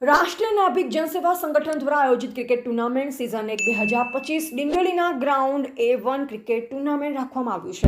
રાષ્ટ્રીય નાગરિક જનસેવા સંગઠન દ્વારા આયોજિત ક્રિકેટ ટુર્નામેન્ટ સિઝન 1 2025 ડિંડોલીના ગ્રાઉન્ડ A1 ક્રિકેટ ટુર્નામેન્ટ રાખવામાં આવ્યું છે।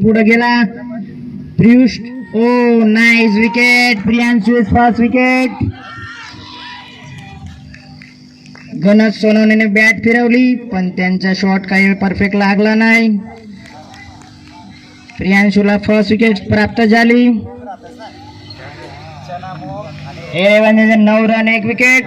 पुढे गेला Priyush. Oh nice wicket, Priyanshu is first wicket. Ganesh सोनवणेने बॅट फिरवली पण त्यांचा शॉट काही परफेक्ट लागला नाही। प्रियांशुला फर्स्ट विकेट प्राप्त झाली। 9 रन 1 विकेट।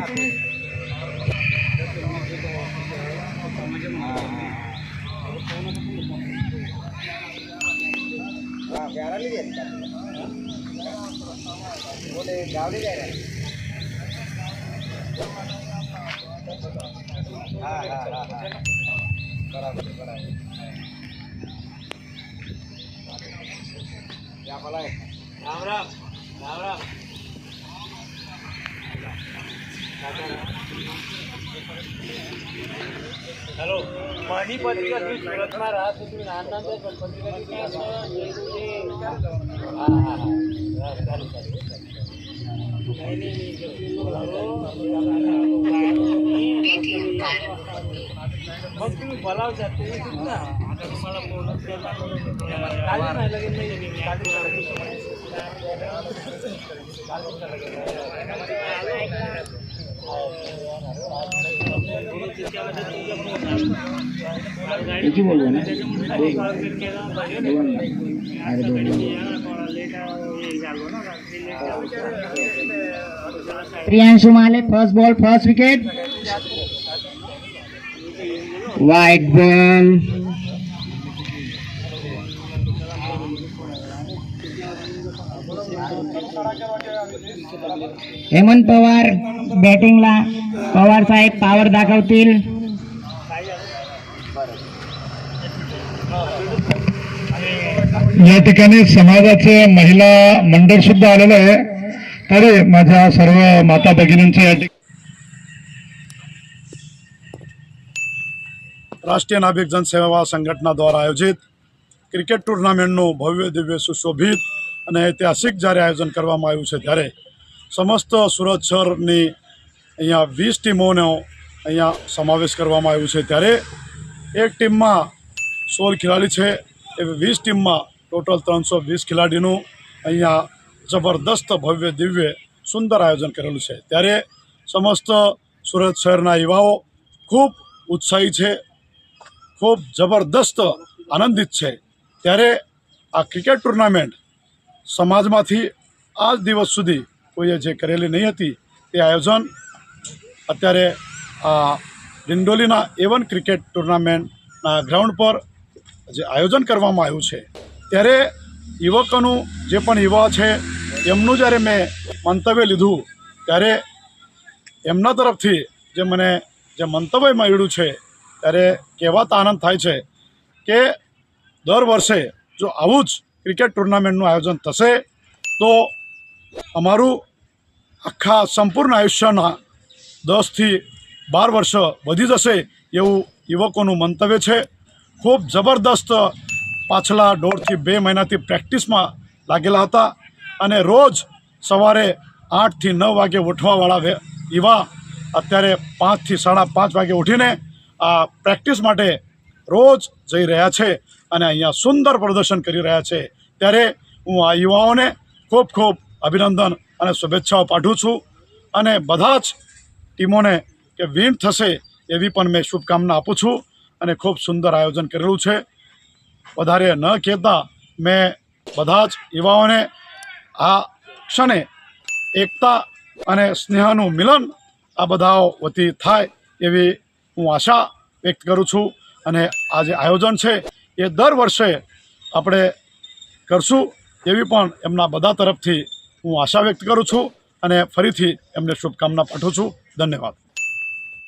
हेलो पानी पत्रिका सूरत में रहा तो नाना पत्रिका मग तुम्ही बोलावता तुम्ही ना मला पूर्ण काढून नाही लगेच Priyanshu Male first ball first wicket. Wide ball. Hemant Pawar बॅटिंगला। पवार साहेब पॉवर दाखवतील। या ठिकाणी समाजाचे महिला मंडळ सुद्धा आलेलं आहे। तरी माझ्या सर्व माता भगिनींचे या ठिकाणी राष्ट्रीय नागरिक जनसेवा संघटना द्वारा आयोजित क्रिकेट टूर्नामेंटનું ભવ્ય દિવ્ય સુશોભિત અને ઐતિહાસિક જ્યારે આયોજન કરવામાં આવ્યું છે ત્યારે સમસ્ત સુરત શહેરની અહીંયા 20 ટીમોનો અહીંયા સમાવેશ કરવામાં આવ્યો છે। ત્યારે એક ટીમમાં 16 ખેલાડી છે। એ 20 ટીમમાં ટોટલ 320 ખેલાડીનું અહીંયા જબરદસ્ત ભવ્ય દિવ્ય સુંદર આયોજન કરેલું છે। ત્યારે સમસ્ત સુરત શહેરના યુવાઓ ખૂબ ઉત્સાહી છે, ખૂબ જબરદસ્ત આનંદિત છે। ત્યારે આ ક્રિકેટ ટુર્નામેન્ટ સમાજમાંથી આજ દિવસ સુધી કોઈએ જે કરેલી નહીં હતી તે આયોજન અત્યારે આ ડિંડોલીના A1 ક્રિકેટ ટુર્નામેન્ટના ગ્રાઉન્ડ પર જે આયોજન કરવામાં આવ્યું છે ત્યારે યુવકોનું જે પણ યુવા છે એમનું જ્યારે મેં મંતવ્ય લીધું ત્યારે એમના તરફથી જે મને જે મંતવ્ય મળ્યું છે ત્યારે કહેવાતા આનંદ થાય છે કે દર વર્ષે જો આવું જ ક્રિકેટ ટુર્નામેન્ટનું આયોજન થશે તો અમારું આખા સંપૂર્ણ આયુષ્યના 10 થી 12 વર્ષ વધી જશે એવું યુવકોનું મંતવ્ય છે। ખૂબ જબરદસ્ત પાછલા 1.5 થી 2 મહિનાથી પ્રેક્ટિસમાં લાગેલા હતા અને રોજ સવારે 8 થી 9 વાગે ઉઠવાવાળા યુવા અત્યારે 5 થી 5:30 વાગે ઉઠીને આ પ્રેક્ટિસ માટે રોજ જઈ રહ્યા છે અને અહીંયા સુંદર પ્રદર્શન કરી રહ્યા છે। ત્યારે હું આ યુવાઓને ખૂબ ખૂબ અભિનંદન અને શુભેચ્છાઓ પાઠવું છું અને બધા જ ટીમોને કે વિન થશે એવી પણ મેં શુભકામના આપું છું અને ખૂબ સુંદર આયોજન કરેલું છે। વધારે ન કહેતા મેં બધા જ યુવાઓને આ ક્ષણે એકતા અને સ્નેહનું મિલન આ બધા વતી થાય એવી હું આશા વ્યક્ત કરું છું અને આ જે આયોજન છે એ દર વર્ષે આપણે કરશું એવી પણ એમના બધા તરફથી હું આશા વ્યક્ત કરું છું અને ફરીથી એમને શુભકામના પાઠવું છું। ધન્યવાદ।